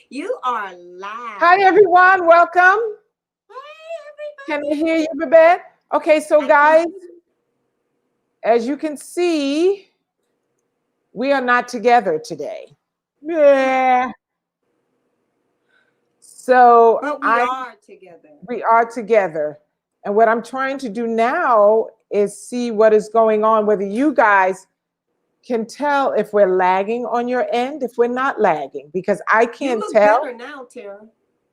You are live. Hi, everyone. Welcome. Hey, Can I everybody. hear you, Babette? Okay, so I guys, can- as you can see, we are not together today. Yeah. So But we are together. we are together. And what I'm trying to do now is see what is going on, whether you guys can tell if we're lagging on your end, if we're not lagging, because I You can't look tell. better now, Terrah.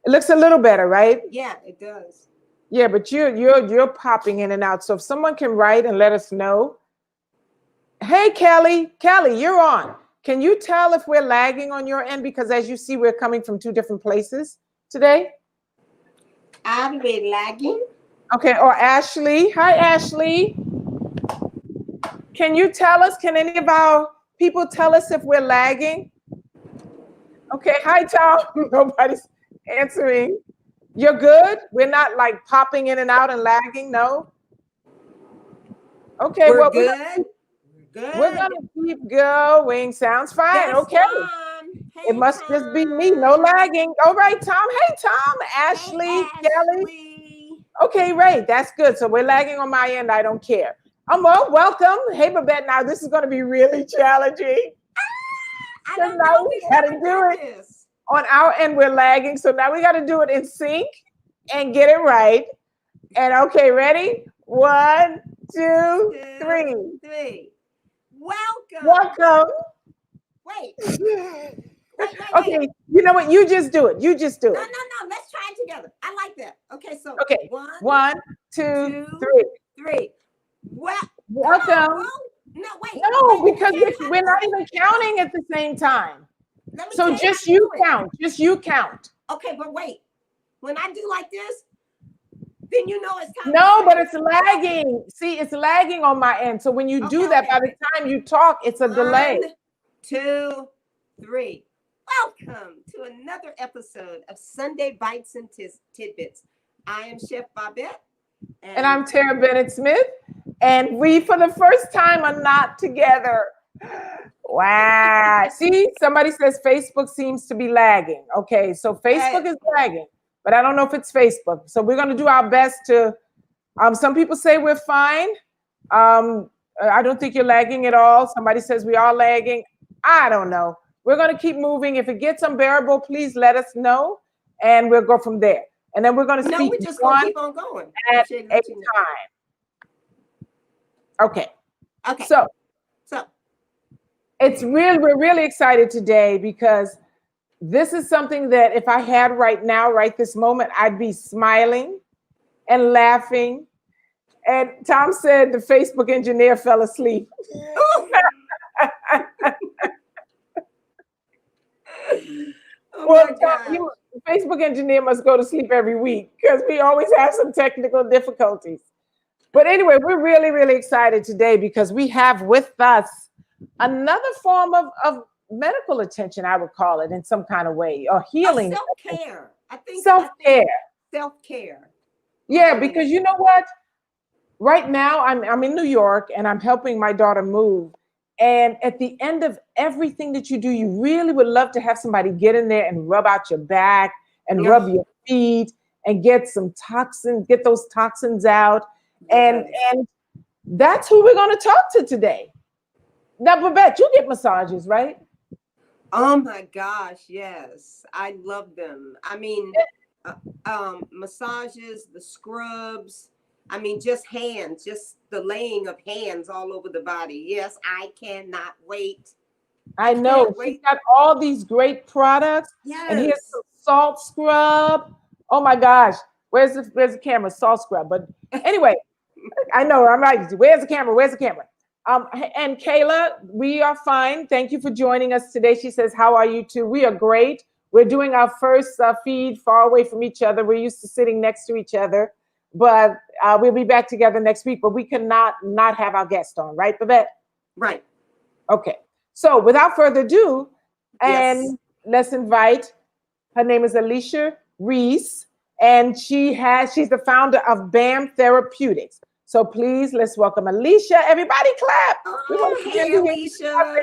It looks a little better, right? Yeah, it does. Yeah, but you're popping in and out. So if someone can write and let us know. Hey, Kelly. Kelly, you're on. Can you tell if we're lagging on your end? Because as you see, we're coming from two different places today. Are we lagging? Okay, or Ashley. Hi, Ashley. Can you tell us, can any of our people tell us if we're lagging? Okay, hi, Tom. Nobody's answering. You're good? We're not like popping in and out and lagging, no? Okay, We're well, good. we're Good. gonna keep going. Sounds fine. That's Okay. Tom. It Hey, must just be me. No Tom. lagging. All right, Tom. Hey, Tom. Hey, Ashley, Kelly. Ashley. Okay, right. That's good. So we're lagging on my end. I don't care. Well, welcome. Hey, Babette. Now this is going to be really challenging I because don't now know if we we've got to ever do done it this. on our end. We're lagging. So now we got to do it in sync and get it right. And okay, ready? 1, 2, 2, 3. 3. Welcome. Welcome. Wait, Okay, wait. you know what? You just do it. You just do No, it. no, no. Let's try it together. I like that. Okay, so Okay, 1, 1, 2, 2, 3. 3. Well, come on, bro. Welcome. No, No, wait. because Forget how we're to do not it. even counting at the same time. Let me tell So you how just to you do it. count. Just you count. Okay, but wait. When I do like this, then you know it's time to No, but say it's lagging. See, it's lagging on my end. So when you do that, by the okay. time you talk, it's a delay. 1, 2, 3. Welcome to another episode of Sunday Bites and Tidbits. I am Chef Babette. And I'm Terrah Bennett Smith. And we, for the first time, are not together. Wow. See, somebody says Facebook seems to be lagging. Okay, so Facebook is lagging, but I don't know if it's Facebook. So we're going to do our best to, some people say we're fine. I don't think you're lagging at all. Somebody says we are lagging. I don't know. We're going to keep moving. If it gets unbearable, please let us know, and we'll go from there. And then we're going to speak we're just going to keep on going at a time. Okay. So we're really excited today because this is something that if I had right this moment, I'd be smiling and laughing. And Tom said the Facebook engineer fell asleep. Well, Tom, the Facebook engineer must go to sleep every week because we always have some technical difficulties. But anyway, we're really, really excited today because we have with us another form of medical attention, I would call it in some kind of way, or healing. Self-care. I think self-care. Self-care. Yeah, because you know what? Right now, I'm in New York and I'm helping my daughter move. And at the end of everything that you do, you really would love to have somebody get in there and rub out your back and rub your feet and get those toxins out. And that's who we're going to talk to today. Now, Babette, you get massages, right? Oh my gosh, yes. I love them. I mean, massages, the scrubs. I mean, just the laying of hands all over the body. Yes, I cannot wait. I know. She's got all these great products. Yes. And here's some salt scrub. Oh my gosh. Where's the camera? Salt scrub. But anyway, I know. I'm right. Where's the camera? And Kayla, we are fine. Thank you for joining us today. She says, how are you two? We are great. We're doing our first feed far away from each other. We're used to sitting next to each other. But we'll be back together next week. But we cannot not have our guest on, right, Babette? Right. Okay. So without further ado, and let's invite, her name is Alisha Reese, and she's the founder of BAM Therapeutics. So please, let's welcome Alisha. Everybody clap. Hey, Alisha.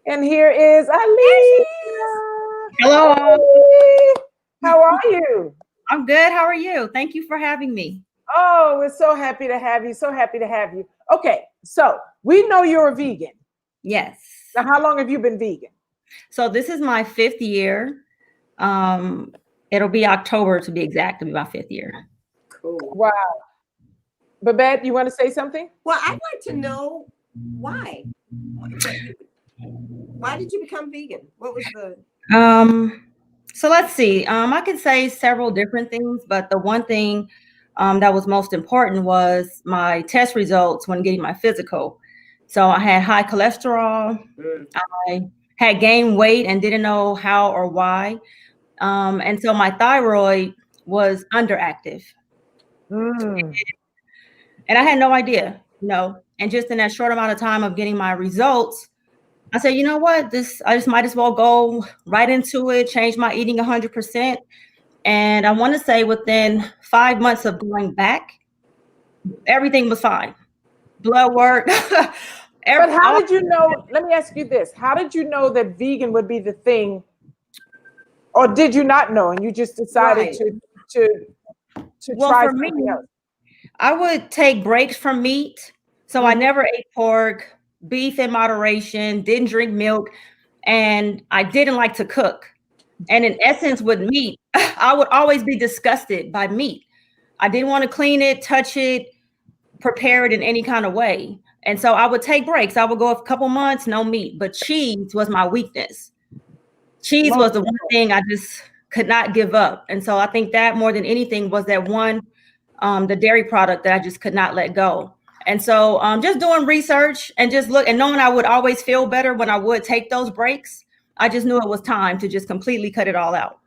And here is There she is. Alisha. Hello. Hi. How are you? I'm good. How are you? Thank you for having me. Oh, we're so happy to have you. So happy to have you. Okay, so we know you're a vegan. Yes. Now, how long have you been vegan? So this is my 5th year. Um, it'll be October to be exact. It'll be my 5th year. Cool. Wow. Babette, you want to say something? Well, I'd like to know why. Why did you become vegan? What was the So let's see. I could say several different things, but the one thing that was most important was my test results when getting my physical. So I had high cholesterol. I had gained weight and didn't know how or why. And so my thyroid was underactive. Mm. And I had no idea, and just in that short amount of time of getting my results, I said, you know what, I just might as well go right into it, change my eating 100%. And I want to say within 5 months of going back, everything was fine. Blood work. But how did you know? Let me ask you this. How did you know that vegan would be the thing? Or did you not know and you just decided to try something else? I would take breaks from meat. So I never ate pork, beef in moderation, didn't drink milk, and I didn't like to cook. And in essence, with meat, I would always be disgusted by meat. I didn't want to clean it, touch it, prepare it in any kind of way. And so I would take breaks. I would go a couple months, no meat, but cheese was my weakness. Cheese was the one thing I just could not give up. And so I think that more than anything was that one, the dairy product that I just could not let go. And so just doing research and just look and knowing I would always feel better when I would take those breaks, I just knew it was time to just completely cut it all out.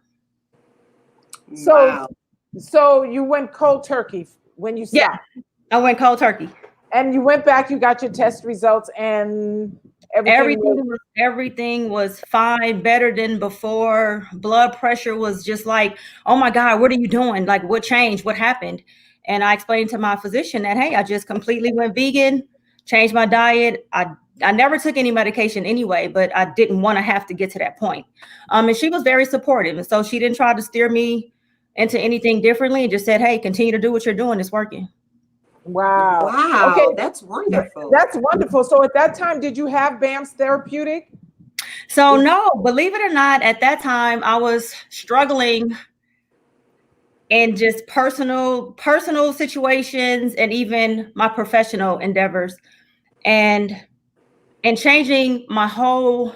So you went cold turkey when you stopped? Yeah, I went cold turkey. And you went back, you got your test results, and everything was fine, better than before. Blood pressure was just like, oh my God, what are you doing? Like, what changed? What happened? And I explained to my physician that, hey, I just completely went vegan, changed my diet. I never took any medication anyway, but I didn't want to have to get to that point. And she was very supportive. And so she didn't try to steer me into anything differently and just said, hey, continue to do what you're doing. It's working. Wow. Okay, that's wonderful. That's wonderful. So at that time, did you have BAMS therapeutic? So no, believe it or not, at that time I was struggling in just personal situations and even my professional endeavors. And changing my whole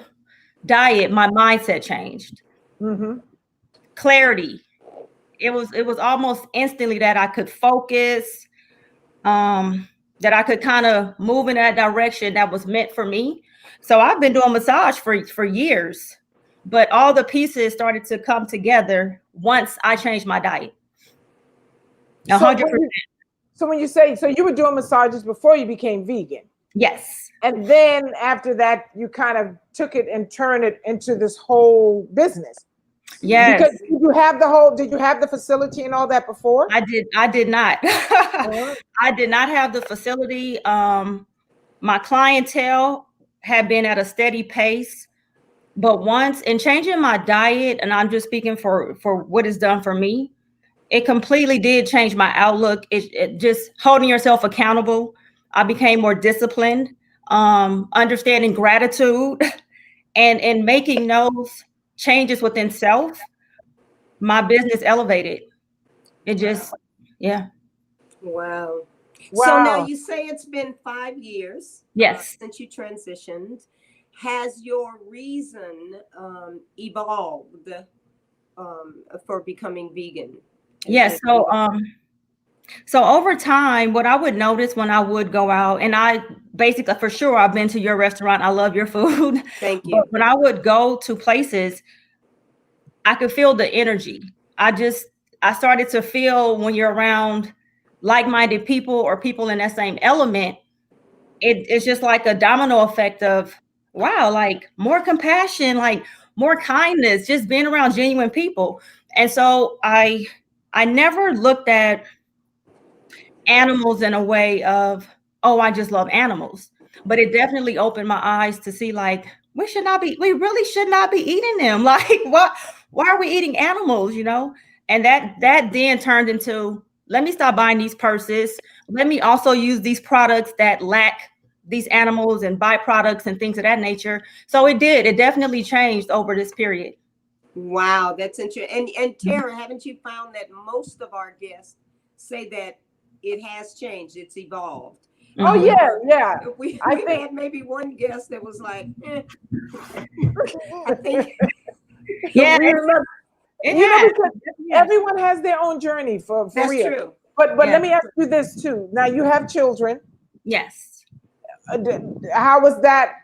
diet, my mindset changed. Clarity. It was almost instantly that I could focus, that I could kind of move in that direction that was meant for me. So I've been doing massage for years, but all the pieces started to come together once I changed my diet. 100%. So when you say, so you were doing massages before you became vegan? Yes. And then after that, you kind of took it and turned it into this whole business. Yes. Because did you have the facility and all that before? I did not. I did not have the facility. My clientele had been at a steady pace, but once in changing my diet, and I'm just speaking for what it's done for me, it completely did change my outlook. It just holding yourself accountable. I became more disciplined, understanding gratitude, and making those changes within self. My business elevated. It just, yeah. Wow. So now you say it's been 5 years. Yes. Since you transitioned. Has your reason evolved for becoming vegan? Yes. So over time, what I would notice when I would go out, and I basically, for sure, I've been to your restaurant. I love your food. Thank you. But when I would go to places, I could feel the energy. I started to feel when you're around like-minded people or people in that same element, it's just like a domino effect of, wow, like more compassion, like more kindness, just being around genuine people. And so I never looked at animals in a way of, oh, I just love animals. But it definitely opened my eyes to see like, we really should not be eating them. Like, why are we eating animals, you know? And that then turned into, let me stop buying these purses. Let me also use these products that lack these animals and byproducts and things of that nature. So it definitely changed over this period. Wow, that's interesting. And Terrah, haven't you found that most of our guests say that it has changed, it's evolved? Oh yeah. We've think had maybe one guest that was like, I think. Yeah, we remember, because everyone has their own journey for That's real. true. But let me ask you this too. Now you have children. Yes. How was that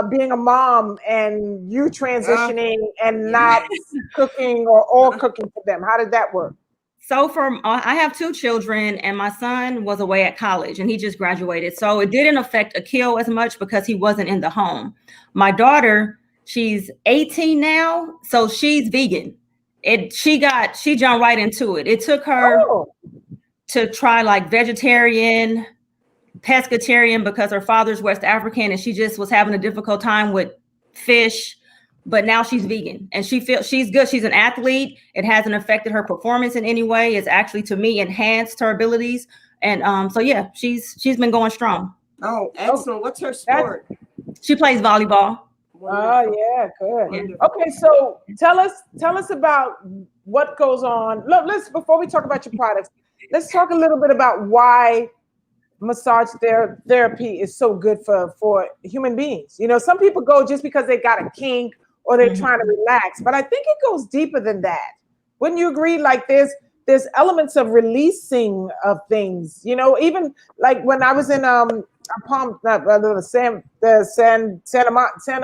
being a mom and you transitioning and not cooking or all cooking for them? How did that work? So I have 2 children, and my son was away at college and he just graduated. So it didn't affect Akil as much because he wasn't in the home. My daughter, she's 18 now, so she's vegan. She jumped right into it. It took her to try like vegetarian, pescatarian, because her father's West African and she just was having a difficult time with fish. But now she's vegan and she feels she's good. She's an athlete. It hasn't affected her performance in any way. It's actually, to me, enhanced her abilities. And so yeah, she's been going strong. Oh, excellent. What's her sport? She plays volleyball. Oh yeah, good. Wonderful. Okay, so tell us about what goes on. Look, before we talk about your products, let's talk a little bit about why massage therapy is so good for human beings. You know, some people go just because they got a kink or they're trying to relax, but I think it goes deeper than that. Wouldn't you agree? Like there's elements of releasing of things, you know, even like when I was in Santa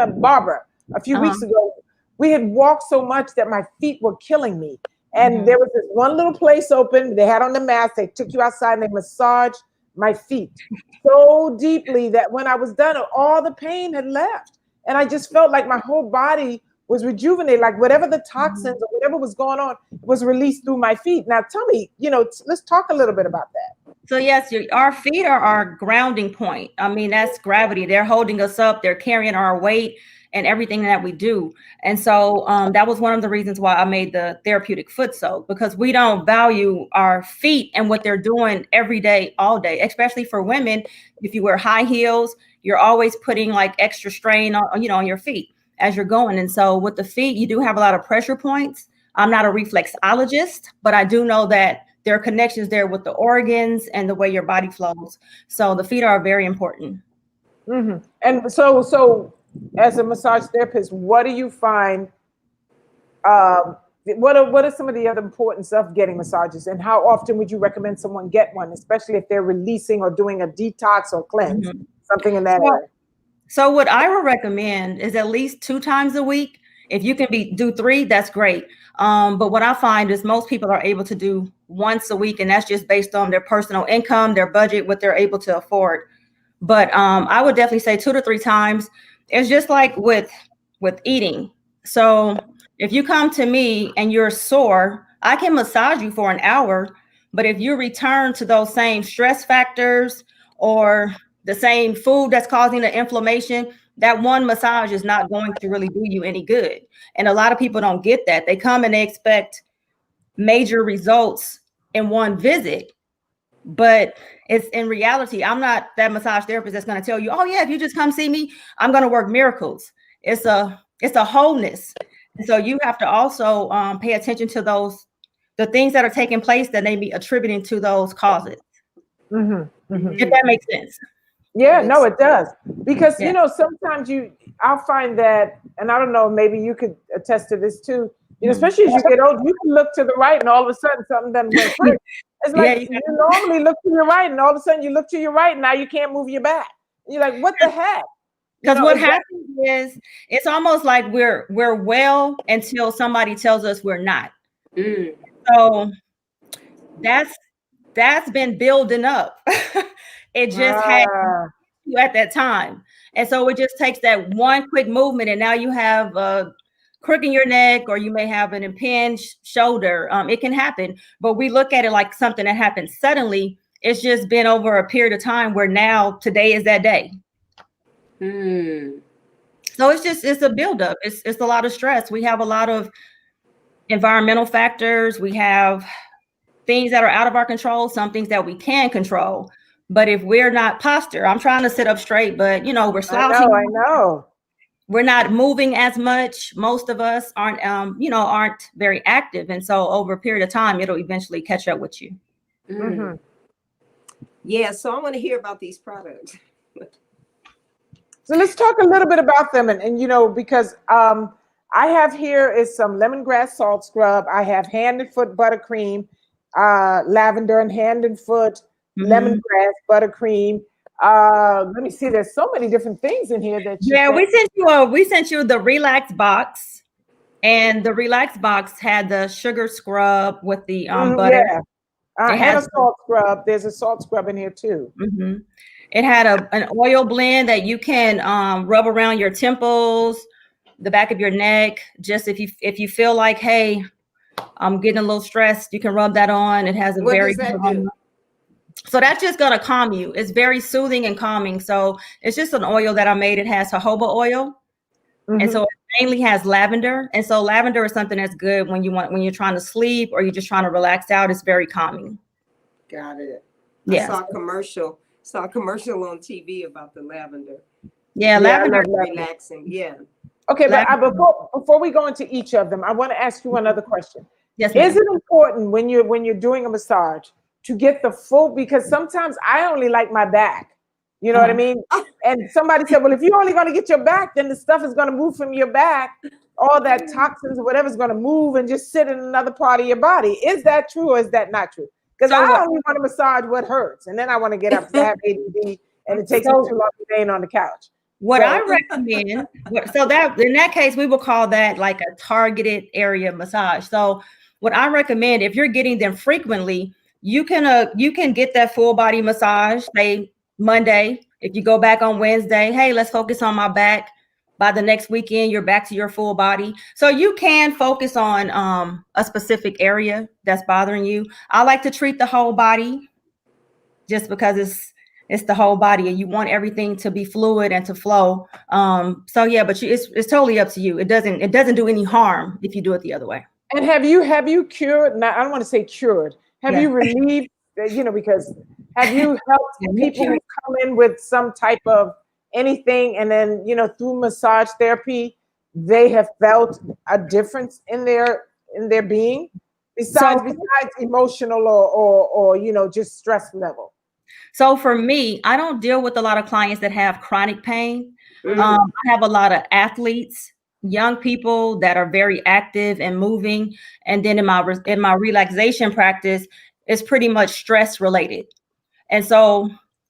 Barbara a few weeks ago, we had walked so much that my feet were killing me. And there was this one little place open, they had on the mat, they took you outside and they massaged my feet so deeply that when I was done, all the pain had left. And I just felt like my whole body was rejuvenated, like whatever the toxins or whatever was going on was released through my feet. Now tell me, you know, let's talk a little bit about that. So yes, our feet are our grounding point. I mean, that's gravity. They're holding us up. They're carrying our weight and everything that we do. And so that was one of the reasons why I made the therapeutic foot soak, because we don't value our feet and what they're doing every day, all day, especially for women. If you wear high heels, you're always putting like extra strain on your feet as you're going. And so with the feet, you do have a lot of pressure points. I'm not a reflexologist, but I do know that there are connections there with the organs and the way your body flows. So the feet are very important. And so as a massage therapist, what do you find? What are some of the other importance of getting massages, and how often would you recommend someone get one, especially if they're releasing or doing a detox or cleanse, something in that area? So what I would recommend is at least 2 times a week. If you can do 3, that's great. But what I find is most people are able to do once a week, and that's just based on their personal income, their budget, what they're able to afford. But I would definitely say 2 to 3 times. It's just like with eating. So if you come to me and you're sore, I can massage you for an hour. But if you return to those same stress factors or the same food that's causing the inflammation, that one massage is not going to really do you any good. And a lot of people don't get that. They come and they expect major results in one visit. But it's in reality, I'm not that massage therapist that's going to tell you, oh yeah, if you just come see me, I'm going to work miracles. It's a wholeness. And so you have to also pay attention to the things that are taking place that may be attributing to those causes. If that makes sense. Yeah, no, it does. Because, you know, sometimes I'll find that, and I don't know, maybe you could attest to this too, you know, especially as you get old, you can look to the right and all of a sudden something doesn't work right. It's like you normally look to your right and all of a sudden you look to your right and now you can't move your back. You're like, what the heck? Because what happens is it's almost like we're well until somebody tells us we're not. So that's been building up. It just had you at that time. And so it just takes that one quick movement and now you have a crook in your neck, or you may have an impinged shoulder. It can happen, but we look at it like something that happened suddenly. It's just been over a period of time where now today is that day. So it's a buildup. It's a lot of stress. We have a lot of environmental factors. We have things that are out of our control, some things that we can control. But if we're not posture, I'm trying to sit up straight, but we're slouching. I know. We're not moving as much. Most of us aren't very active. And so over a period of time, it'll eventually catch up with you. Mm-hmm. Yeah, so I want to hear about these products. So let's talk a little bit about them. And because I have here is some lemongrass salt scrub. I have hand and foot buttercream, lavender and hand and foot, lemongrass buttercream. Let me see. There's so many different things in here that we sent you the relax box, and the relax box had the sugar scrub with the butter. Yeah. And a salt scrub. There's a salt scrub in here too. Mm-hmm. It had an oil blend that you can rub around your temples, the back of your neck. Just if you feel like, hey, I'm getting a little stressed, you can rub that on. It has a What does that do? So that's just going to calm you. It's very soothing and calming. So it's just an oil that I made. It has jojoba oil. Mm-hmm. And so it mainly has lavender. And so lavender is something that's good when you're trying to sleep or you're just trying to relax out. It's very calming. Got it. Yeah. I saw a commercial on TV about the lavender. Yeah, lavender is relaxing. Yeah. Okay, but before we go into each of them, I want to ask you another question. Yes, ma'am. Is it important when you're doing a massage to get the full, because sometimes I only like my back, you know what I mean? And somebody said, well, if you're only going to get your back, then the stuff is going to move from your back. All that toxins or whatever is going to move and just sit in another part of your body. Is that true or is that not true? Because I only want to massage what hurts. And then I want to get up to have ADD and it takes me too long to stay on the couch. I recommend, so that in that case, we will call that like a targeted area massage. So what I recommend, if you're getting them frequently, you can get that full body massage, say Monday. If you go back on Wednesday, hey, let's focus on my back. By the next weekend, you're back to your full body. So you can focus on a specific area that's bothering you. I like to treat the whole body just because it's the whole body and you want everything to be fluid and to flow. So yeah, but it's totally up to you. It doesn't do any harm if you do it the other way. And have you cured? Now, I don't want to say cured. Have you relieved, because have you helped people who come in with some type of anything and then, through massage therapy, they have felt a difference in their being besides emotional or just stress level? So for me, I don't deal with a lot of clients that have chronic pain. I have a lot of athletes, young people that are very active and moving. And then in my relaxation practice, it's pretty much stress related. And so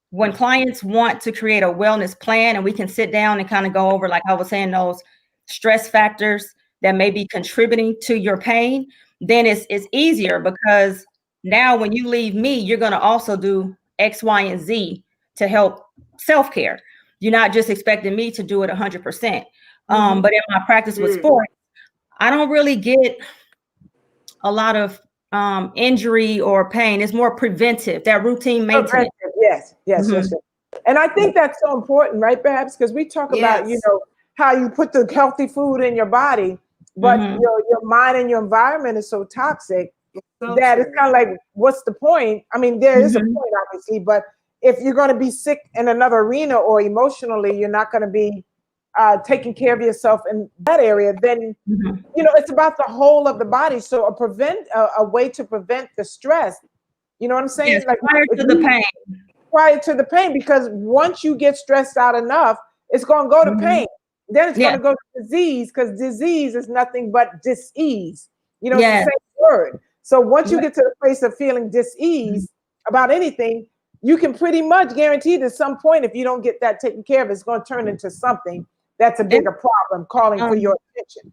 when clients want to create a wellness plan and we can sit down and kind of go over, like I was saying, those stress factors that may be contributing to your pain, then it's easier because now when you leave me, you're going to also do X, Y, and Z to help self-care. You're not just expecting me to do it 100%. But in my practice with sports, I don't really get a lot of injury or pain. It's more preventive, that routine maintenance. Yes. And I think that's so important, right, Babs? Because we talk about, how you put the healthy food in your body, but your mind and your environment is so toxic that it's kind of like, what's the point? I mean, there is a point, obviously, but if you're going to be sick in another arena or emotionally, you're not going to be taking care of yourself in that area, then, it's about the whole of the body. So a way to prevent the stress, you know what I'm saying? Yes, like prior to the pain, because once you get stressed out enough, it's going to go to pain. Then it's going to go to disease, because disease is nothing but dis-ease. It's the same word. So once you get to the place of feeling dis-ease about anything, you can pretty much guarantee that at some point, if you don't get that taken care of, it's going to turn into something that's a bigger problem calling for your attention.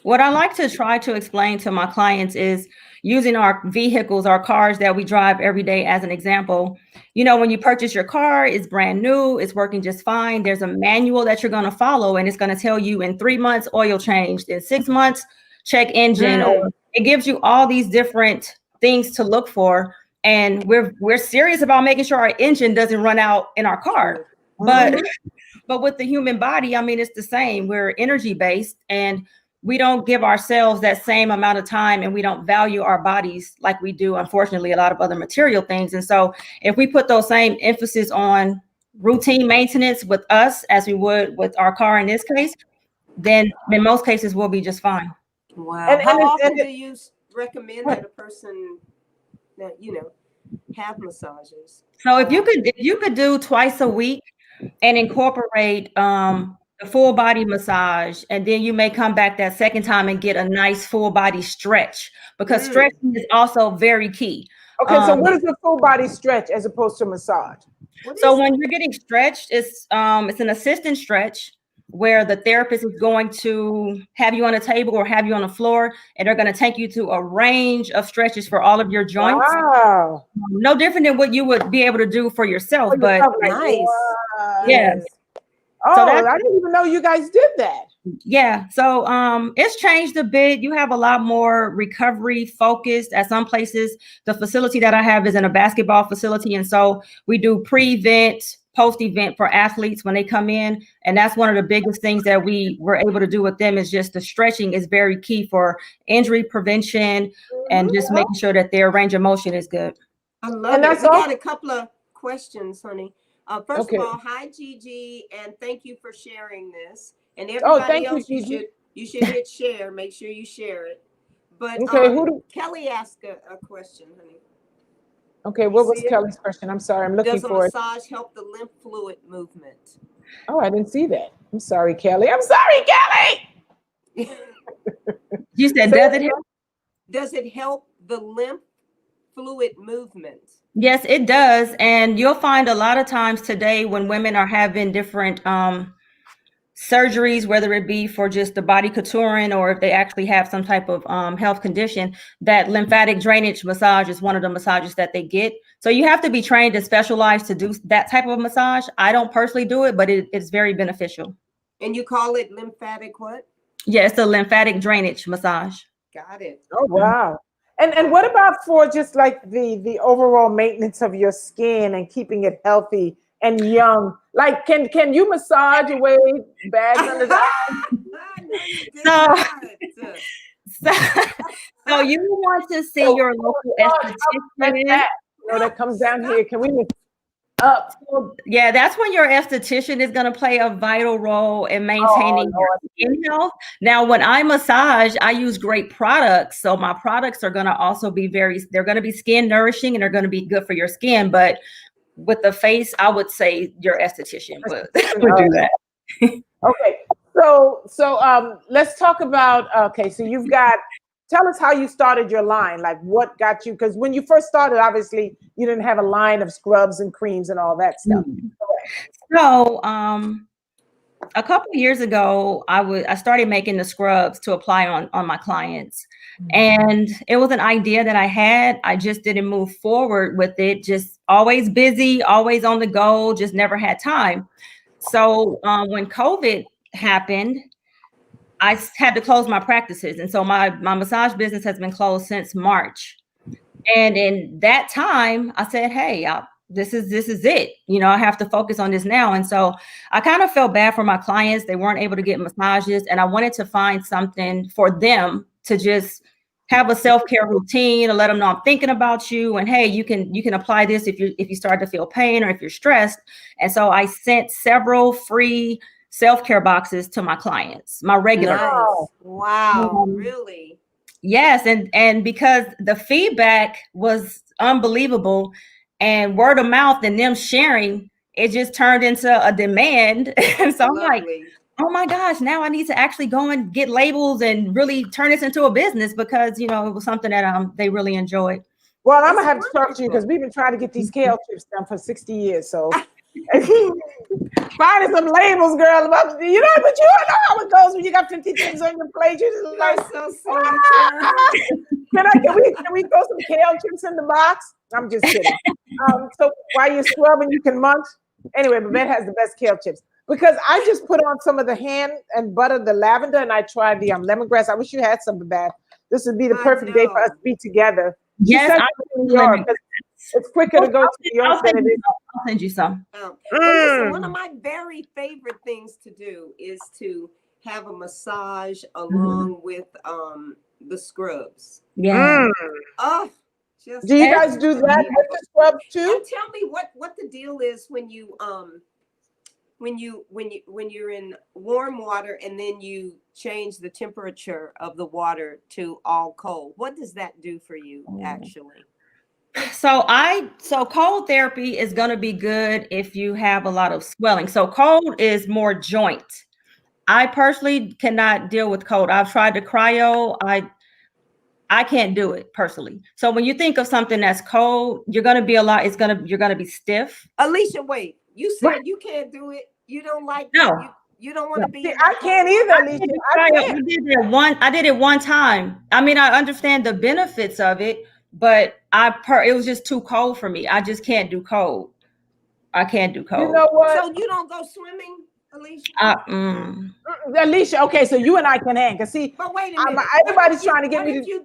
What I like to try to explain to my clients is using our vehicles, our cars that we drive every day as an example. When you purchase your car, it's brand new, it's working just fine. There's a manual that you're going to follow, and it's going to tell you in 3 months, oil changed, in 6 months, check engine. Or it gives you all these different things to look for. And we're serious about making sure our engine doesn't run out in our car. But but with the human body, I mean, it's the same. We're energy based, and we don't give ourselves that same amount of time, and we don't value our bodies like we do, unfortunately, a lot of other material things. And so if we put those same emphasis on routine maintenance with us as we would with our car in this case, then in most cases we'll be just fine. Wow. And- How and it- often and it- do you recommend that a person that have massages? So if you could do twice a week and incorporate the full body massage, and then you may come back that second time and get a nice full body stretch, because stretching is also very key. Okay, so what is a full body stretch as opposed to massage? So when you're getting stretched, it's an assistant stretch where the therapist is going to have you on a table or have you on the floor, and they're going to take you to a range of stretches for all of your joints. Wow. No different than what you would be able to do for yourself, but Nice. yeah. Oh, So that's, I didn't even know you guys did that. yeah. So it's changed a bit. You have a lot more recovery focused at some places. The facility that I have is in a basketball facility, and so we do pre-event, post-event for athletes when they come in. And that's one of the biggest things that we were able to do with them, is just the stretching is very key for injury prevention and just making sure that their range of motion is good. I love it. We got a couple of questions, honey. First of all, hi Gigi, and thank you for sharing this. And everybody else, you should hit share. Make sure you share it. But Kelly asked a question, honey. Okay, what was Kelly's question? I'm sorry, I'm looking for it. Does a massage help the lymph fluid movement? Oh, I didn't see that. I'm sorry, Kelly. I'm sorry, Kelly. You said, does it help the lymph fluid movement? Yes, it does. And you'll find a lot of times today when women are having different surgeries, whether it be for just the body contouring or if they actually have some type of health condition, that lymphatic drainage massage is one of the massages that they get. So you have to be trained and specialized to do that type of massage. I don't personally do it, but it's very beneficial. And you call it lymphatic what? Yeah, it's a lymphatic drainage massage. Got it. Oh, wow. And what about for just like the overall maintenance of your skin and keeping it healthy and young? Like, can you massage away bags under the so you want to see your local esthetician? That comes down here. Can we up? Yeah, that's when your esthetician is going to play a vital role in maintaining your skin health. Now, when I massage, I use great products. So my products are going to also be they're going to be skin nourishing and they're going to be good for your skin. But with the face, I would say your esthetician would do that. Okay. So let's talk about, so tell us how you started your line, like what got you, because when you first started, obviously you didn't have a line of scrubs and creams and all that stuff. So a couple of years ago, I started making the scrubs to apply on my clients. And it was an idea that I had. I just didn't move forward with it. Just always busy, always on the go, just never had time. So when COVID happened, I had to close my practices. And so my massage business has been closed since March. And in that time, I said, hey, this is it. I have to focus on this now. And so I kind of felt bad for my clients. They weren't able to get massages. And I wanted to find something for them to just have a self-care routine and let them know I'm thinking about you. And hey, you can apply this if you start to feel pain or if you're stressed. And so I sent several free self-care boxes to my clients, my regular. Nice. Wow, really? Yes. And because the feedback was unbelievable and word of mouth and them sharing, it just turned into a demand. And so I'm like, oh my gosh, now I need to actually go and get labels and really turn this into a business because, it was something that they really enjoyed. Well, I'm going to have to talk to you because we've been trying to get these kale chips done for 60 years. So finding some labels, girl. But you know how it goes when you got 50 things on your plate. You're just like, so silly. Can we throw some kale chips in the box? I'm just kidding. So while you're scrubbing, you can munch. Anyway, Babette has the best kale chips because I just put on some of the hand and butter, the lavender, and I tried the lemongrass. I wish you had some, Babette. This would be the perfect day for us to be together. Yes, in New York. It's quicker to go to New York than it is. I'll send you some. Well, listen, one of my very favorite things to do is to have a massage along with the scrubs. Yeah. Oh, do you guys do that with the scrubs too? And tell me what the deal is when you're in warm water and then you change the temperature of the water to all cold. What does that do for you actually? So cold therapy is going to be good if you have a lot of swelling. So cold is more joint. I personally cannot deal with cold. I've tried to cryo. I can't do it personally. So when you think of something that's cold, you're going to be you're going to be stiff. Alisha, wait, you said you can't do it. You don't like you don't want to be. I can't either, Alisha. I did it one time. I mean, I understand the benefits of it, but it was just too cold for me. I just can't do cold. I can't do cold. You know what? So you don't go swimming, Alisha? Alisha, okay, so you and I can hang. Cause see, but wait a minute. Everybody's trying to get me to.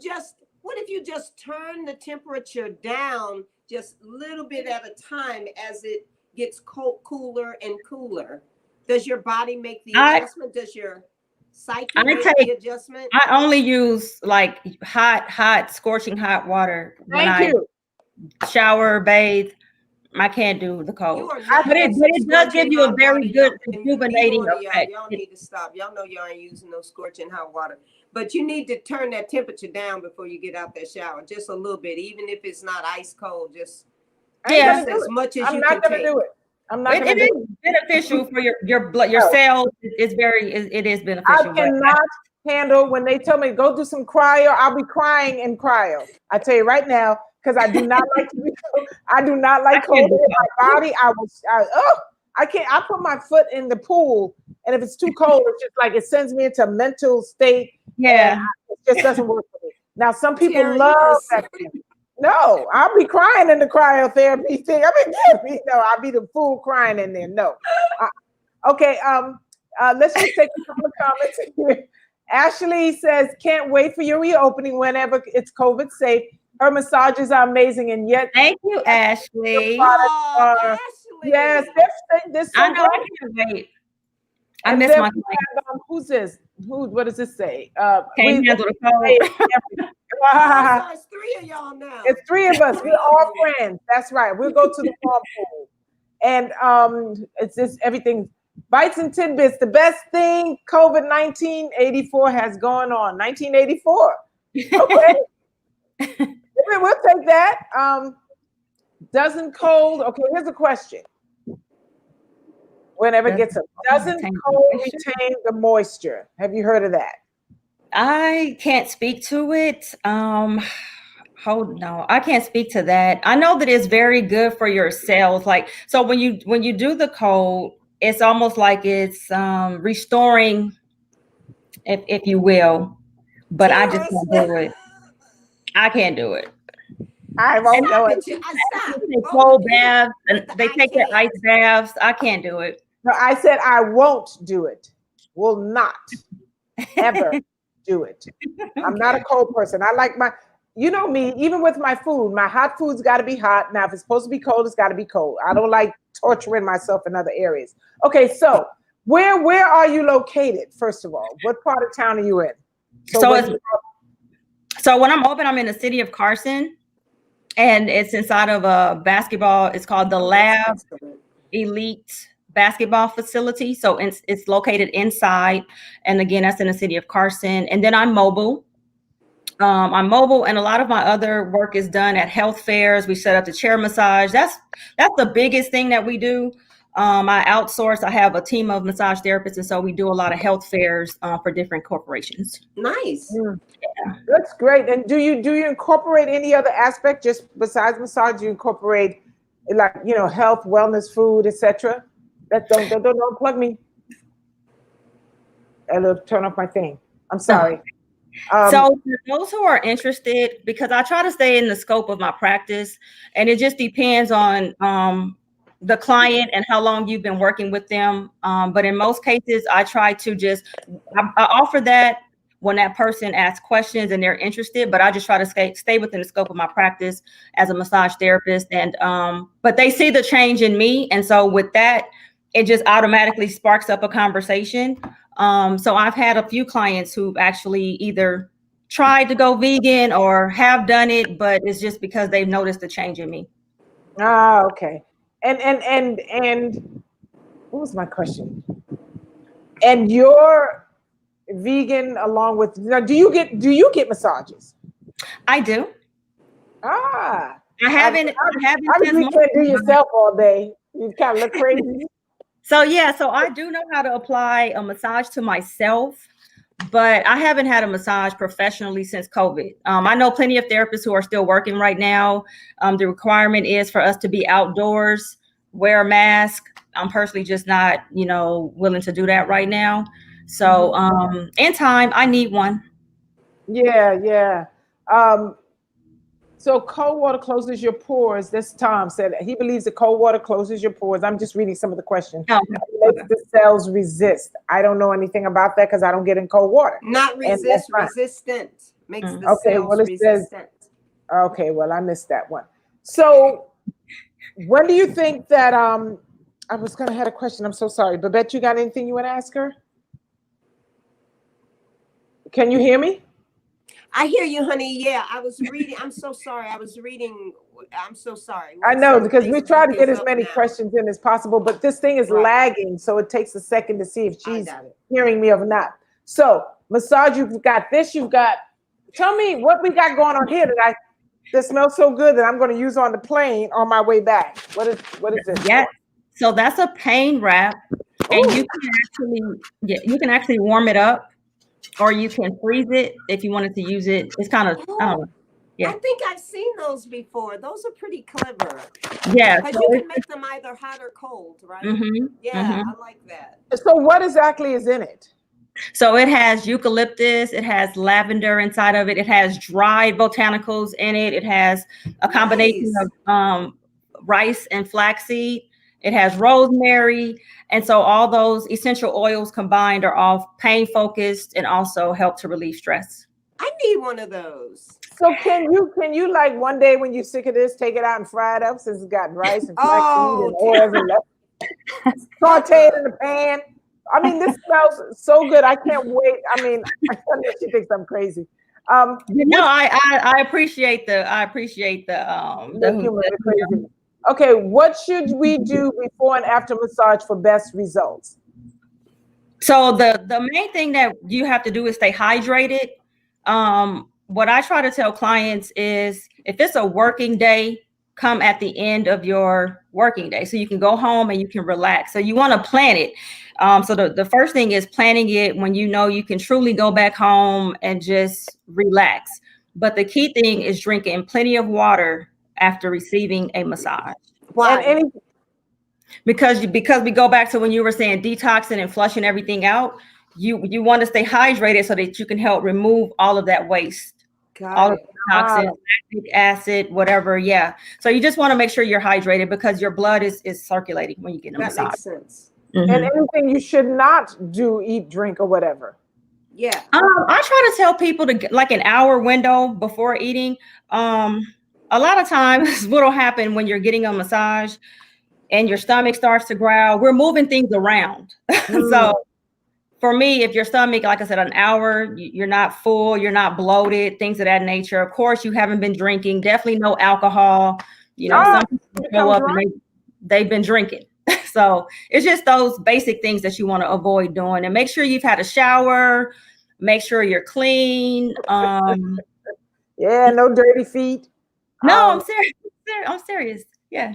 What if you just turn the temperature down just a little bit at a time as it gets cooler and cooler? Does your body make the adjustment? Does your psyche make the adjustment? I only use like hot, scorching hot water when I shower, bathe. I can't do the cold. But it does give you a very good rejuvenating effect. Y'all need to stop. Y'all know y'all ain't using no scorching hot water. But you need to turn that temperature down before you get out that shower. Just a little bit. Even if it's not ice cold, just as much as you can take. I'm not going to do it. It is beneficial for your blood, your cells. It is beneficial. I cannot handle when they tell me go do some cryo. I'll be crying in cryo. I tell you right now, because I do not like I do not like cold in my body. I can't. I put my foot in the pool, and if it's too cold, it's just like it sends me into a mental state. Yeah, it just doesn't work for me. Now, some people love that. No, I'll be crying in the cryotherapy thing. I'll be the fool crying in there. No. Okay. Let's just take a couple of comments here. Ashley says, can't wait for your reopening whenever it's COVID safe. Her massages are amazing, and yet thank you, Ashley. Ashley. Yes, this so I know. I can't wait. I miss my who's this? What does this say? Can't handle the cold. It's three of y'all now. It's three of us. We're all friends. That's right. We'll go to the farm pool. And it's just everything. Bites and tidbits. The best thing COVID-19 84 has gone on. 1984. Okay. We'll take that. Doesn't cold. Okay, here's a question. Whenever it gets up. Doesn't cold retain the moisture? Have you heard of that? I can't speak to it. No, I can't speak to that. I know that it's very good for your cells. Like, so when you do the cold, it's almost like it's restoring, if you will. But I just can't do it. I can't do it. I won't do it. They cold baths and they take their ice baths. I can't do it. No, I said I won't do it. Will not ever do it. I'm not a cold person. I like you know me, even with my food, my hot food's got to be hot. Now, if it's supposed to be cold, it's got to be cold. I don't like torturing myself in other areas. Okay, so where are you located, first of all? What part of town are you in? So when I'm open, I'm in the city of Carson, and it's inside of a basketball. It's called the Lab Elite Basketball Facility. So it's located inside, and again, that's in the city of Carson. And then I'm mobile. I'm mobile, and a lot of my other work is done at health fairs. We set up the chair massage. That's the biggest thing that we do. I outsource. I have a team of massage therapists, and so we do a lot of health fairs for different corporations. Nice. Yeah. That's great. And do you incorporate any other aspect just besides massage? You incorporate like health, wellness, food, etc. That don't plug me. I'll turn off my thing. I'm sorry. So for those who are interested, because I try to stay in the scope of my practice, and it just depends on the client and how long you've been working with them. But in most cases, I try to I offer that when that person asks questions and they're interested, but I just try to stay within the scope of my practice as a massage therapist. And but they see the change in me. And so with that, it just automatically sparks up a conversation. So I've had a few clients who've actually either tried to go vegan or have done it, but it's just because they've noticed the change in me. Ah, okay. And what was my question? And you're vegan along with, now, do you get massages? I do. Ah. I haven't obviously you can't do yourself all day. You kind of look crazy. So yeah, so I do know how to apply a massage to myself, but I haven't had a massage professionally since COVID. I know plenty of therapists who are still working right now. The requirement is for us to be outdoors, wear a mask. I'm personally just not, willing to do that right now. So in time, I need one. Yeah. So cold water closes your pores. This Tom said he believes that cold water closes your pores. I'm just reading some of the questions. Oh, makes the cells resist. I don't know anything about that because I don't get in cold water. Not resist, resistant. Makes the cells resistant. Okay, well, I missed that one. So when do you think that I was gonna have a question. I'm so sorry. Babette, you got anything you want to ask her? Can you hear me? I hear you, honey. Yeah, I was reading. I'm so sorry. I was reading. I'm so sorry. I know, because we try to get as many questions in as possible, but this thing is lagging, so it takes a second to see if she's hearing me or not. So, massage, you've got this, tell me what we got going on here that smells so good that I'm going to use on the plane on my way back. What is this? Yeah. So that's a pain wrap, and you can actually warm it up, or you can freeze it if you wanted to use it. It's kind of, I don't know. Yeah. I think I've seen those before. Those are pretty clever. Yeah. Because you can make them either hot or cold, right? Yeah, I like that. So what exactly is in it? So it has eucalyptus, it has lavender inside of it, it has dried botanicals in it, it has a combination of rice and flaxseed, it has rosemary, and so all those essential oils combined are all pain focused and also help to relieve stress. I need one of those. So can you like one day when you're sick of this, take it out and fry it up since it's got rice and flaxseed and oils and saute it in the pan? I mean, this smells so good. I can't wait. I mean, she thinks I'm crazy. I appreciate the humor. Okay, what should we do before and after massage for best results? So the main thing that you have to do is stay hydrated. What I try to tell clients is if it's a working day, come at the end of your working day so you can go home and you can relax. So you want to plan it. So the first thing is planning it when you know you can truly go back home and just relax. But the key thing is drinking plenty of water after receiving a massage. Why? Because we go back to when you were saying detoxing and flushing everything out. You want to stay hydrated so that you can help remove all of that waste. All of the toxins, lactic acid, whatever. Yeah. So you just want to make sure you're hydrated because your blood is circulating when you get a massage. That makes sense. And anything you should not do, eat, drink, or whatever. Yeah. I try to tell people to get like an hour window before eating. A lot of times what'll happen when you're getting a massage and your stomach starts to growl, we're moving things around. So for me, if your stomach, like I said, an hour, you're not full, you're not bloated, things of that nature. Of course, you haven't been drinking, definitely no alcohol. Some people go up and they've been drinking. So it's just those basic things that you want to avoid doing, and make sure you've had a shower, make sure you're clean. Yeah, no dirty feet. No, I'm serious. I'm serious. Yeah.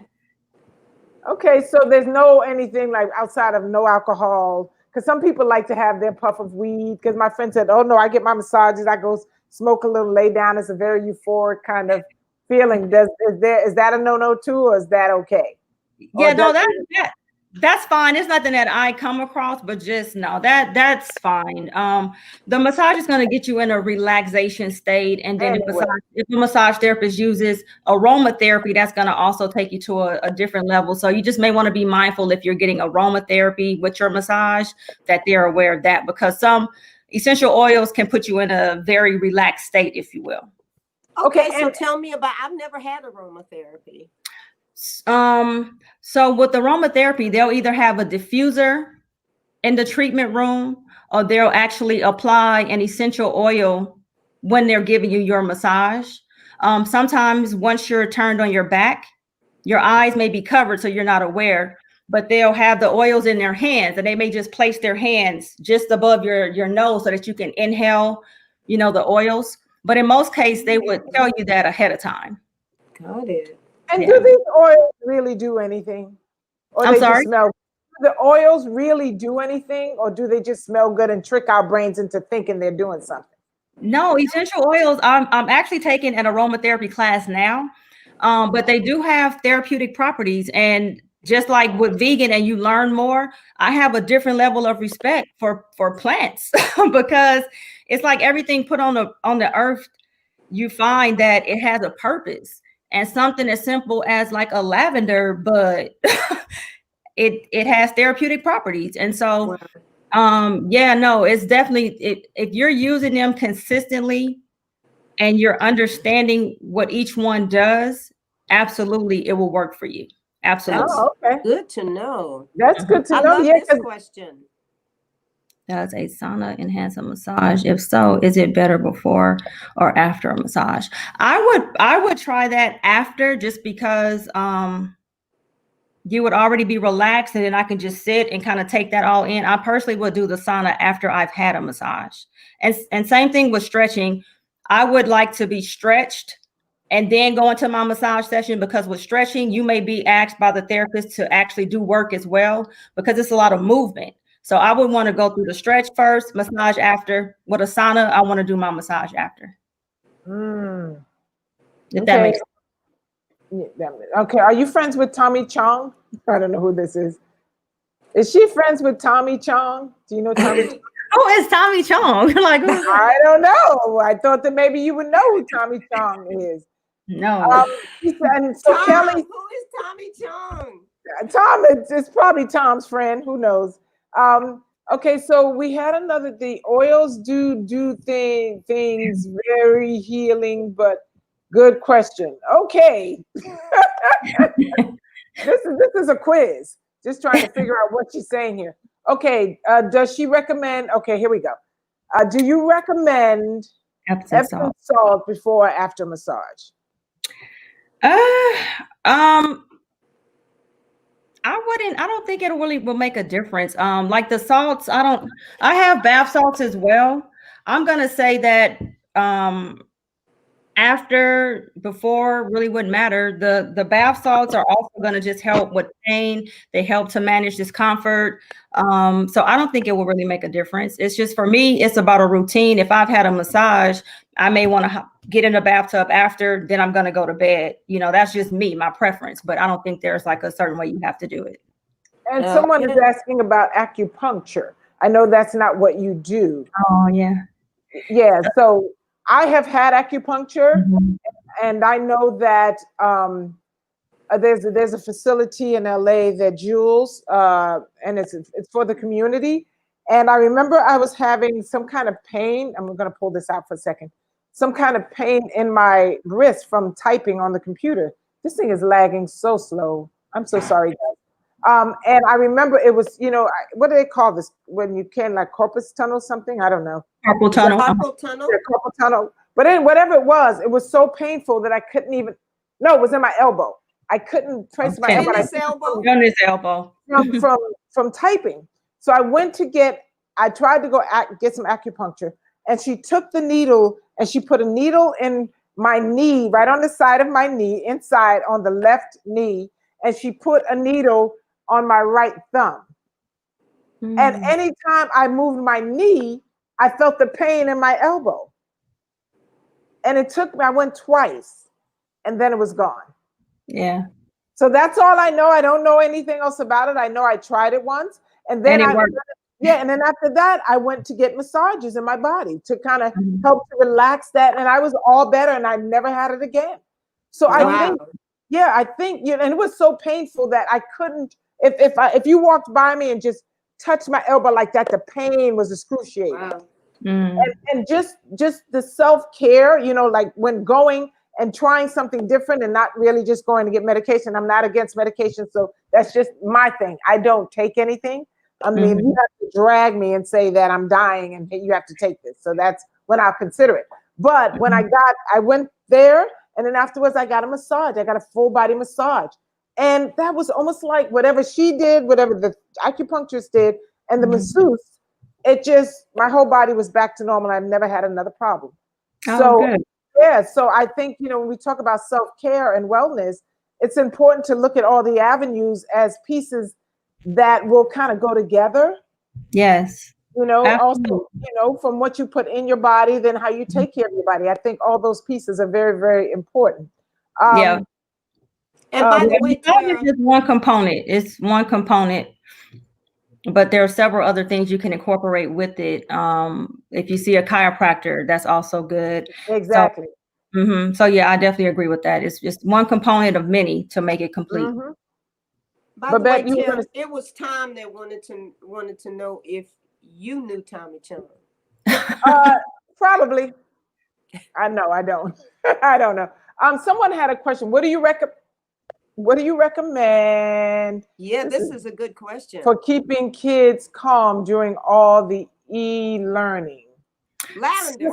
Okay, so there's anything like outside of no alcohol. Because some people like to have their puff of weed. Because my friend said, "Oh no, I get my massages. I go smoke a little, lay down. It's a very euphoric kind of feeling." Is that a no too, or is that okay? Yeah, no, that's fine. It's nothing that I come across, but just no, that's fine. The massage is going to get you in a relaxation state, and then if a massage therapist uses aromatherapy, that's going to also take you to a different level. So you just may want to be mindful if you're getting aromatherapy with your massage that they're aware of that, because some essential oils can put you in a very relaxed state, if you will. Okay, so tell me about, I've never had aromatherapy. So with aromatherapy, they'll either have a diffuser in the treatment room, or they'll actually apply an essential oil when they're giving you your massage. Sometimes once you're turned on your back, your eyes may be covered, so you're not aware, but they'll have the oils in their hands, and they may just place their hands just above your nose so that you can inhale, the oils. But in most cases, they would tell you that ahead of time. Got it. And do these oils really do anything? Or I'm they sorry? just smell? Do the oils really do anything, or do they just smell good and trick our brains into thinking they're doing something? No, essential oils. I'm actually taking an aromatherapy class now, but they do have therapeutic properties. And just like with vegan, and you learn more, I have a different level of respect for plants because it's like everything put on the earth. You find that it has a purpose, and something as simple as like a lavender bud, it has therapeutic properties. And so, it's definitely, if you're using them consistently and you're understanding what each one does, absolutely, it will work for you. Absolutely. Oh, okay. Good to know. That's good to know. I love this question. Does a sauna enhance a massage? If so, is it better before or after a massage? I would try that after, just because you would already be relaxed, and then I can just sit and kind of take that all in. I personally would do the sauna after I've had a massage. And same thing with stretching. I would like to be stretched and then go into my massage session, because with stretching, you may be asked by the therapist to actually do work as well, because it's a lot of movement. So I would want to go through the stretch first, massage after. With a sauna, I want to do my massage after. If that makes sense. Okay, are you friends with Tommy Chong? I don't know who this is. Is she friends with Tommy Chong? Do you know Tommy Chong? Who is Tommy Chong? Like, I don't know. I thought that maybe you would know who Tommy Chong is. No. And so Tom, Kelly, who is Tommy Chong? Tom, it's probably Tom's friend. Who knows? Okay, so we had another. The oils do things very healing, but good question. Okay. This is a quiz. Just trying to figure out what she's saying here. Okay, does she recommend? Okay, here we go. Do you recommend Epsom salt before or after massage? I don't think it really will make a difference. Like the salts, I have bath salts as well. I'm gonna say that before really wouldn't matter. The bath salts are also going to just help with pain. They help to manage discomfort. So I don't think it will really make a difference. It's just, for me, it's about a routine. If I've had a massage, I may want to get in the bathtub after, then I'm going to go to bed. That's just me, my preference, but I don't think there's like a certain way you have to do it. And someone is asking about acupuncture. I know that's not what you do. Oh, yeah. Yeah. So I have had acupuncture, and I know that there's a facility in LA that Jules, and it's for the community. And I remember I was having some kind of pain. I'm going to pull this out for a second. Some kind of pain in my wrist from typing on the computer. This thing is lagging so slow. I'm so sorry, guys. And I remember it was, what do they call this when you can, like, corpus tunnel something? I don't know. Carpal tunnel. Carpal tunnel. Yeah, carpal tunnel. But then whatever it was so painful that I couldn't even. No, it was in my elbow. I couldn't trace my elbow. On his elbow. From typing. So I tried to go get some acupuncture, and she took the needle and she put a needle in my knee, right on the side of my knee, inside on the left knee, and she put a needle on my right thumb. And anytime I moved my knee, I felt the pain in my elbow. And I went twice, and then it was gone. Yeah. So that's all I know. I don't know anything else about it. I know I tried it once, and then and then after that, I went to get massages in my body to kind of help to relax that, and I was all better, and I never had it again. So I think, and it was so painful that I couldn't. If you walked by me and just touched my elbow like that, the pain was excruciating. Wow. And just the self-care, you know, like when going and trying something different and not really just going to get medication. I'm not against medication, so that's just my thing. I don't take anything. I mean, you have to drag me and say that I'm dying and you have to take this. So that's when I'll consider it. But when I went there, and then afterwards I got a massage. I got a full body massage. And that was almost like whatever she did, whatever the acupuncturist did, and the masseuse, it just, my whole body was back to normal. I've never had another problem. So, yeah, so I think, you know, when we talk about self-care and wellness, it's important to look at all the avenues as pieces that will kind of go together. Yes. You know, absolutely. Also, you know, from what you put in your body, then how you take care of your body. I think all those pieces are very, very important. Yeah. And by the way, Terrah, it's one component. It's one component, but there are several other things you can incorporate with it. If you see a chiropractor, that's also good. Exactly. So yeah, I definitely agree with that. It's just one component of many to make it complete. By the way, Terrah, it was Tom that wanted to know if you knew Tommy Chong. Probably. I know. I don't. I don't know. Someone had a question. What do you recommend? Yeah, this is a good question. For keeping kids calm during all the e-learning. Lavender.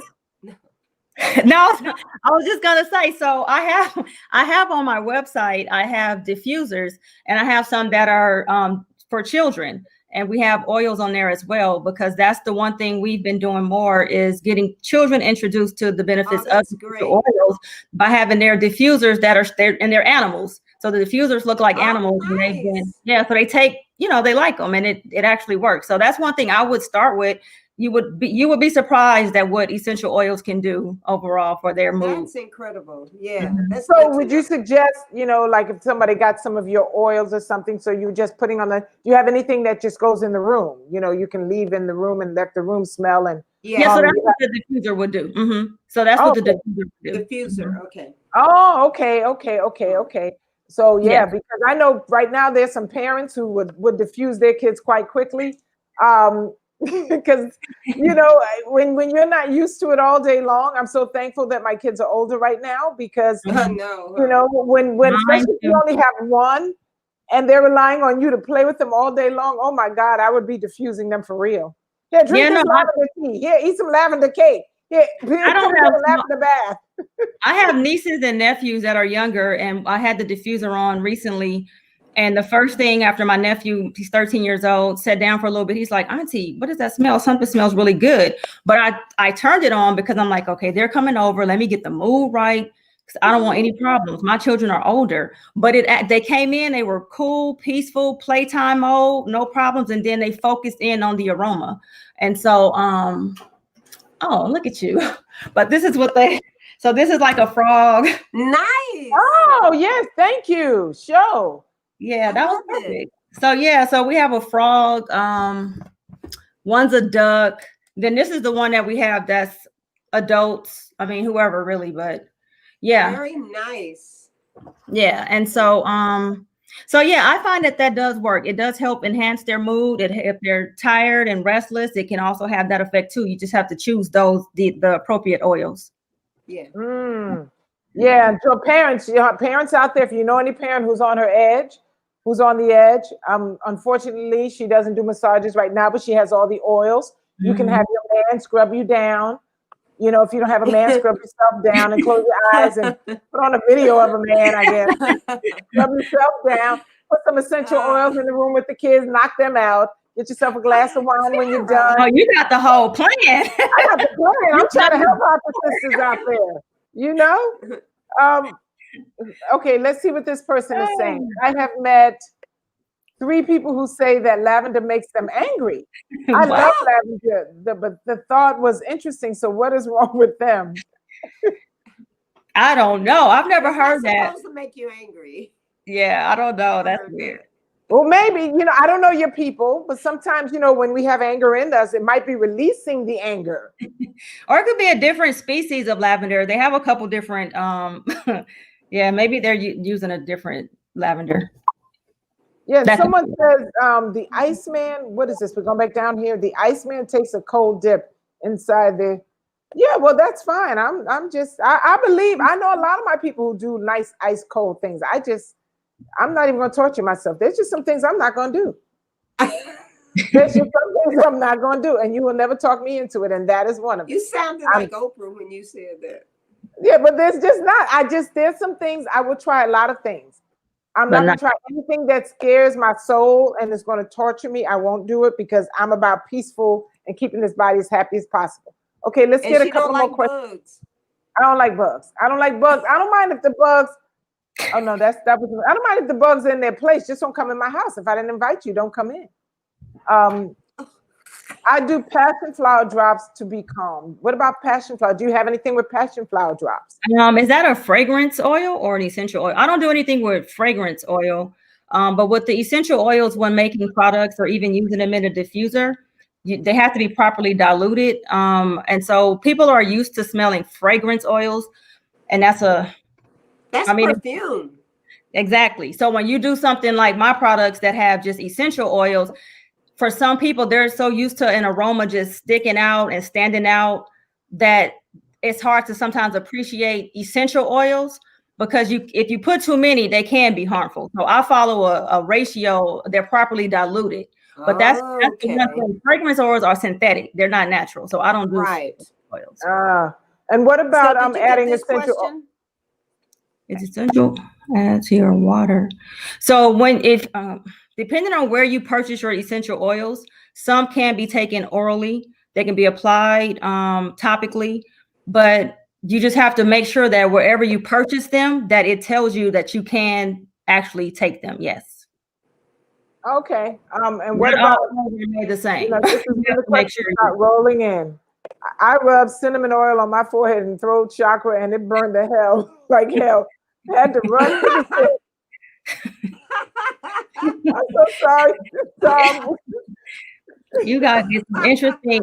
No, I was just gonna say, so I have on my website, I have diffusers, and I have some that are for children, and we have oils on there as well, because that's the one thing we've been doing more is getting children introduced to the benefits of the oils by having their diffusers that are there, and they're animals. So the diffusers look like animals, and they've been, so they take, you know, they like them, and it actually works. So that's one thing I would start with. You would be surprised at what essential oils can do overall for their mood. That's incredible. Yeah. So would you suggest, you know, like if somebody got some of your oils or something, so you just putting on do you have anything that just goes in the room? You know, you can leave in the room and let the room smell and. Yeah, so that's what the diffuser would do. So that's what the diffuser would do. Diffuser, okay. Oh, okay. So yeah, because I know right now there's some parents who would diffuse their kids quite quickly. Because, you know, when you're not used to it all day long, I'm so thankful that my kids are older right now, because, you know, when especially if you only have one and they're relying on you to play with them all day long, oh my God, I would be diffusing them for real. Yeah, drink this lavender tea. Yeah, eat some lavender cake. Yeah, I don't have a lavender bath. I have nieces and nephews that are younger, and I had the diffuser on recently. And the first thing after my nephew, he's 13 years old, sat down for a little bit. He's like, Auntie, what does that smell? Something smells really good. But I turned it on because I'm like, okay, they're coming over. Let me get the mood right, because I don't want any problems. My children are older. But they came in, they were cool, peaceful, playtime mode, no problems. And then they focused in on the aroma. And so, oh, look at you. But this is what so this is like a frog. Nice. Oh, yes. Thank you. Show. Yeah, that was perfect. So yeah, so we have a frog. One's a duck. Then this is the one that we have that's adults. I mean, whoever really, but yeah. Very nice. Yeah, and so so yeah, I find that does work. It does help enhance their mood. If they're tired and restless, it can also have that effect too. You just have to choose the appropriate oils. Yeah. Yeah. So parents out there, if you know any parent who's on the edge, unfortunately, she doesn't do massages right now, but she has all the oils. You can have your man scrub you down. You know, if you don't have a man, scrub yourself down and close your eyes and put on a video of a man, I guess. Scrub yourself down, put some essential oils in the room with the kids, knock them out. Get yourself a glass of wine when you're done. Oh, you got the whole plan. I got the plan. I'm trying to help out the sisters out there. You know? Okay, let's see what this person is saying. I have met 3 people who say that lavender makes them angry. I love lavender, but the thought was interesting. So what is wrong with them? I don't know. I've never heard that. It's supposed to make you angry. Yeah, I don't know. That's weird. Well, maybe, you know, I don't know your people, but sometimes, you know, when we have anger in us, it might be releasing the anger. Or it could be a different species of lavender. They have a couple different, yeah, maybe they're using a different lavender. Yeah, someone says the Iceman, what is this? We're going back down here. The Iceman takes a cold dip inside the. Yeah, well, that's fine. I believe, I know a lot of my people who do nice ice cold things. I'm not even going to torture myself. There's just some things I'm not going to do. There's just some things I'm not going to do, and you will never talk me into it, and that is one of them. You sounded like Oprah when you said that. Yeah, but there's just not. There's some things I will try. A lot of things. I'm not going to try anything that scares my soul and is going to torture me. I won't do it because I'm about peaceful and keeping this body as happy as possible. Okay, let's get a couple more questions. Bugs. I don't like bugs. I don't like bugs. I don't mind if the bugs. Oh no, that was. I don't mind if the bugs are in their place. Just don't come in my house. If I didn't invite you, don't come in. I do passion flower drops to be calm. What about passion flower? Do you have anything with passion flower drops? Is that a fragrance oil or an essential oil? I don't do anything with fragrance oil, but with the essential oils, when making products or even using them in a diffuser, they have to be properly diluted. And so people are used to smelling fragrance oils, and that's perfume. Exactly. So when you do something like my products that have just essential oils, for some people, they're so used to an aroma just sticking out and standing out that it's hard to sometimes appreciate essential oils, because if you put too many, they can be harmful. So I follow a ratio. They're properly diluted. But that's the one thing. Fragrance oils are synthetic. They're not natural. So I don't do oils. And what about adding essential oil? It's essential. Add to your water. So depending on where you purchase your essential oils, some can be taken orally. They can be applied topically, but you just have to make sure that wherever you purchase them, that it tells you that you can actually take them. Yes. Okay. And what about made the same? This is the question about rolling in. I rub cinnamon oil on my forehead and throat chakra, and it burned the hell like hell. I had to run to the I'm so sorry. You guys get some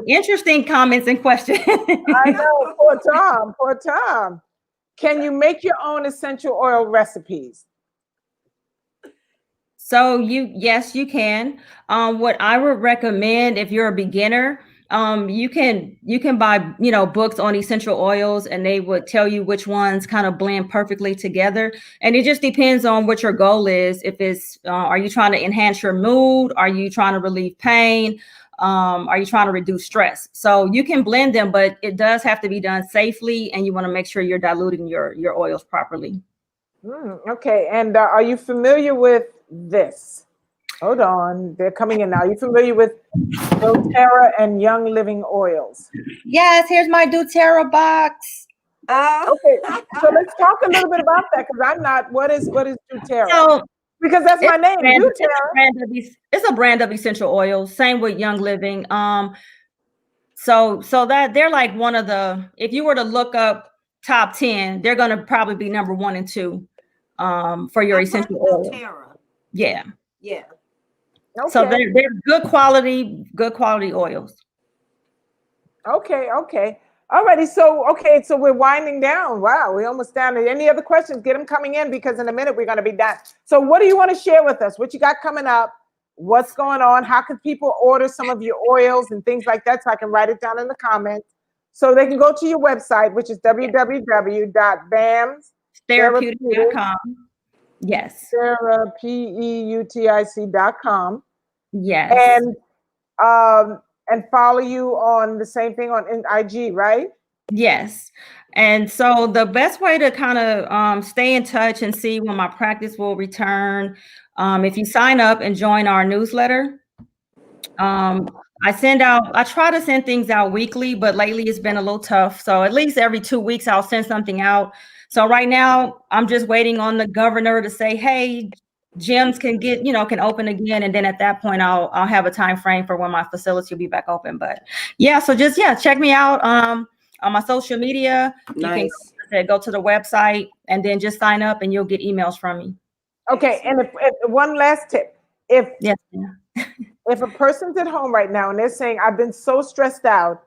interesting comments and questions. I know, poor Tom. Can you make your own essential oil recipes? So yes, you can. What I would recommend if you're a beginner, you can buy, books on essential oils, and they would tell you which ones kind of blend perfectly together. And it just depends on what your goal is. If it's, are you trying to enhance your mood? Are you trying to relieve pain? Are you trying to reduce stress? So you can blend them, but it does have to be done safely, and you want to make sure you're diluting your oils properly. Okay. And are you familiar with this? Hold on, they're coming in now. Are you familiar with doTERRA and Young Living oils? Yes, here's my doTERRA box. Okay, so let's talk a little bit about that, because I'm not. What is doTERRA? So, because that's my name, doTERRA. It's a brand of essential oils. Same with Young Living. So that they're like one of the. If you were to look up top 10, they're going to probably be number 1 and 2 for your essential oil. Yeah. Yeah. Okay. So they're good quality oils. Okay. Alrighty. So we're winding down. Wow, we're almost down. Any other questions? Get them coming in, because in a minute we're going to be done. So what do you want to share with us? What you got coming up? What's going on? How can people order some of your oils and things like that, so I can write it down in the comments? So they can go to your website, which is www.bamstherapeutic.com. Yes. Terrapeutic.com. Yes. And follow you on the same thing on IG, right? Yes. And so the best way to kind of stay in touch and see when my practice will return, if you sign up and join our newsletter, I try to send things out weekly, but lately it's been a little tough. So at least every 2 weeks, I'll send something out. So right now I'm just waiting on the governor to say, hey, gyms can open again. And then at that point, I'll have a time frame for when my facility will be back open. But yeah, so just, check me out on my social media. Nice. You can go to the website and then just sign up, and you'll get emails from me. Okay. And if one last tip, if a person's at home right now and they're saying, I've been so stressed out,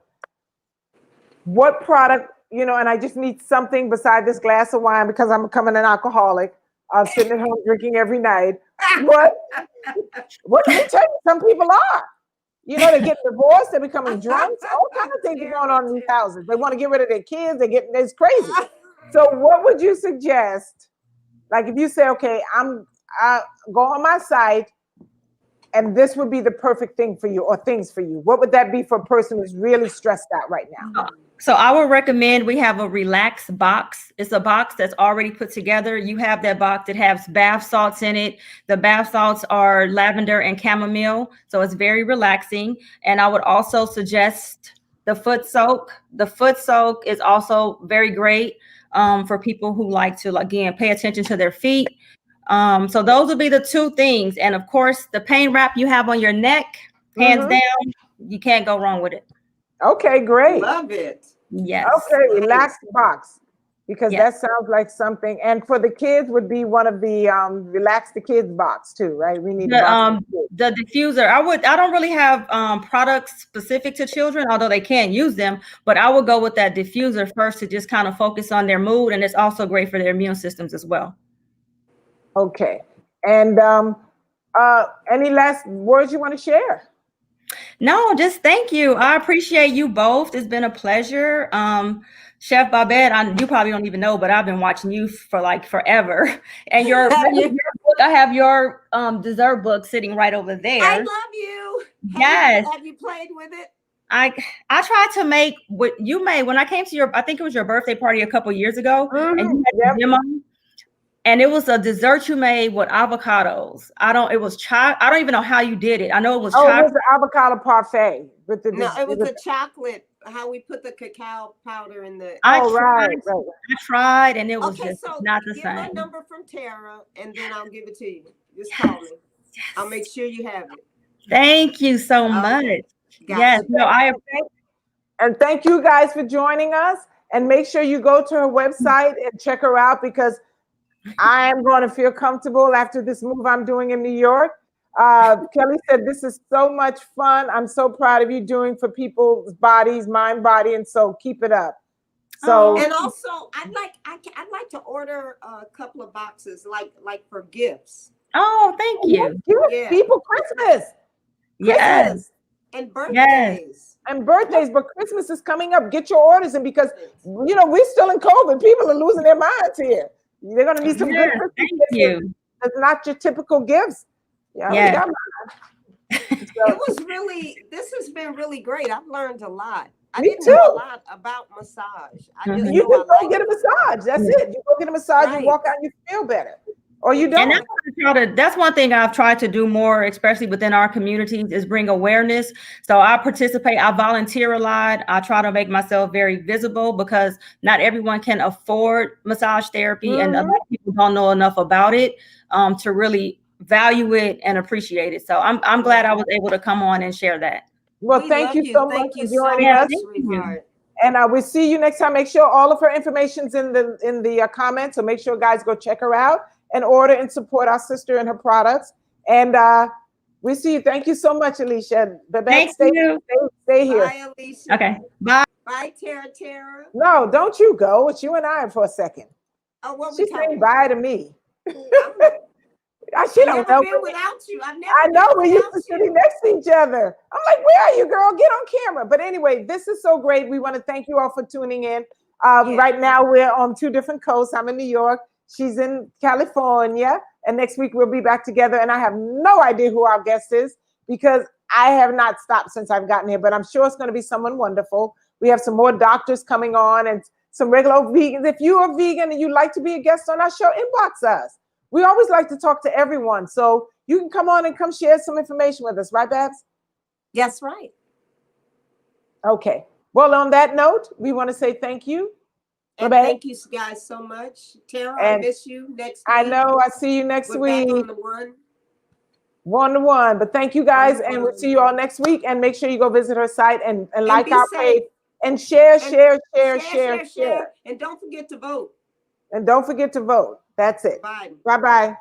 what product, and I just need something beside this glass of wine because I'm becoming an alcoholic. I'm sitting at home drinking every night. What do you take? Some people are. They're getting divorced, they're becoming drunks, all kinds of things are going on in these houses. They want to get rid of their kids, it's crazy. So what would you suggest? Like if you say, okay, I go on my site and this would be the perfect thing for you or things for you, what would that be for a person who's really stressed out right now? So I would recommend we have a relax box. It's a box that's already put together. You have that box that has bath salts in it. The bath salts are lavender and chamomile, so it's very relaxing. And I would also suggest the foot soak. The foot soak is also very great for people who like to, again, pay attention to their feet. So those would be the two things. And of course, the pain wrap you have on your neck, hands down, you can't go wrong with it. Okay, great. Love it. Yes. Okay, relax box, because that sounds like something. And for the kids would be one of the relax the kids box too, right? We need the diffuser. I don't really have products specific to children, although they can use them, but I would go with that diffuser first to just kind of focus on their mood, and it's also great for their immune systems as well. Okay. And any last words you want to share? No, just thank you. I appreciate you both. It's been a pleasure. Chef Babette, you probably don't even know, but I've been watching you for like forever. And your book, I have your dessert book sitting right over there. I love you. Yes. Have you played with it? I tried to make what you made when I came to I think it was your birthday party a couple years ago, and you had a demo. And it was a dessert you made with avocados. I don't even know how you did it. I know it was chocolate. It was the avocado parfait. It was the chocolate, how we put the cacao powder in the. I tried, and it was just not the same. Get my number from Terrah, and then I'll give it to you. Just call me. Yes. I'll make sure you have it. Thank you so much. Yes. And thank you guys for joining us. And make sure you go to her website and check her out, because I am going to feel comfortable after this move I'm doing in New York. Kelly said, this is so much fun. I'm so proud of you doing for people's bodies, mind, body, and soul. Keep it up. So, and also I'd like to order a couple of boxes like for gifts. Oh, thank you. Give people Christmas. Yes. And birthdays. And birthdays, but Christmas is coming up. Get your orders in, because we're still in COVID. People are losing their minds here. They're going to need some good Christmas gifts. It's not your typical gifts. It was this has been really great. I've learned a lot. I didn't know a lot about massage. You just go get a massage. That's it. You go get a massage, you walk out, you feel better. Or you don't. And that's one thing I've tried to do more, especially within our communities, is bring awareness. So I participate, I volunteer a lot. I try to make myself very visible, because not everyone can afford massage therapy, and a lot of people don't know enough about it to really value it and appreciate it. So I'm glad I was able to come on and share that. Well, thank you so much for joining us. And we'll see you next time. Make sure all of her information's in the comments. So make sure guys go check her out and order and support our sister and her products. And we see you. Thank you so much, Alisha. Thank you. Stay here. Bye, Alisha. Okay. Bye. Bye, Terrah. No, don't you go. It's you and I for a second. Oh, what she's saying bye to me. She don't know. Been without you. I know, we used to sitting next to each other. I'm like, where are you, girl? Get on camera. But anyway, this is so great. We want to thank you all for tuning in. Right now, we're on 2 different coasts. I'm in New York. She's in California. And next week, we'll be back together. And I have no idea who our guest is, because I have not stopped since I've gotten here. But I'm sure it's going to be someone wonderful. We have some more doctors coming on and some regular vegans. If you are vegan and you'd like to be a guest on our show, inbox us. We always like to talk to everyone. So you can come on and come share some information with us. Right, Babs? Yes, right. Okay. Well, on that note, we want to say thank you. And thank you guys so much. Terrah, I miss you next week. I know. I see you next week. Back on the 1-to-1. But thank you guys. And we'll see you all next week. And make sure you go visit her site and like our page. And share. And don't forget to vote. That's it. Bye-bye.